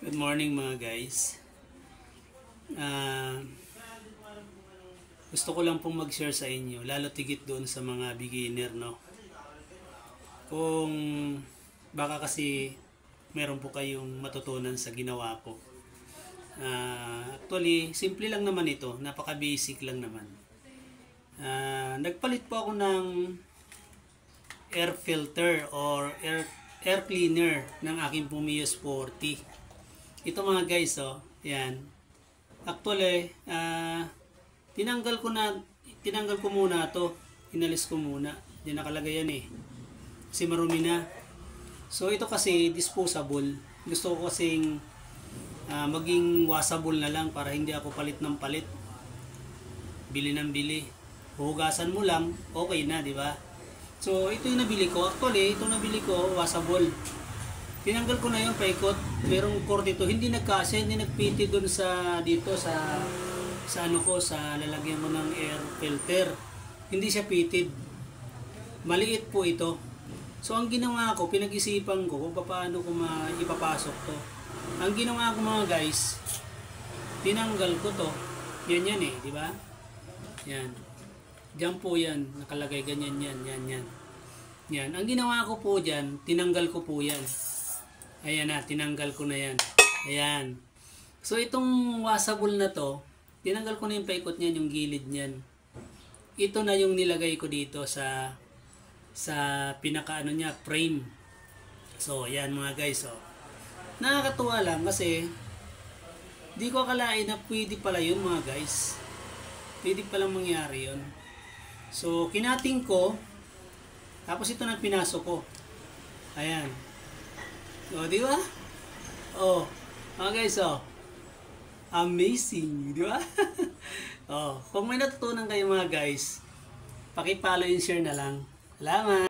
Good morning mga guys. Gusto ko lang pong mag-share sa inyo, lalo tigit doon sa mga beginner, no? Kung baka kasi meron po kayong matutunan sa ginawa ko. Actually, simple lang naman ito, napaka-basic lang naman. Nagpalit po ako ng air filter or air cleaner ng aking Pumios 40. Ito mga guys, oh, yan. Actually, tinanggal ko muna to. Inalis ko muna. Di nakalagay yan eh. Kasi marumi na. So ito kasi disposable. Gusto ko kasing maging washable na lang para hindi ako palit ng palit. Bili ng bili. Hugasan mo lang, okay na, di ba? So ito yung nabili ko. Actually, ito nabili ko, washable. Tinanggal ko na yung paikot. Merong cord dito. Hindi nagkasya, hindi nagpiti doon sa dito sa ano ko, sa lalagyan mo ng air filter. Hindi siya pitted. Maliit po ito. So ang ginawa ko, pinag-isipan ko kung paano ko ipapasok to. Ang ginawa ko mga guys, tinanggal ko to. Yan eh, di ba? Yan. Diyan po yan, nakalagay ganyan yan. Yan. Ang ginawa ko po diyan, tinanggal ko po yan. Ayan na, tinanggal ko na yan. Ayan. So itong washable na to, tinanggal ko na yung paikot niyan, yung gilid niyan. Ito na yung nilagay ko dito sa pinaka ano niya, frame. So ayan mga guys, oh. Nakakatuwa lang kasi di ko akalain na pwede pala yun mga guys. Pwede palang mangyari yun. So kinating ko, tapos ito na pinasok ko. Ayan. O, di ba? O, mga guys, o. Amazing, di ba? O, kung may natutunan kayo mga guys, paki-follow and share na lang. Salamat!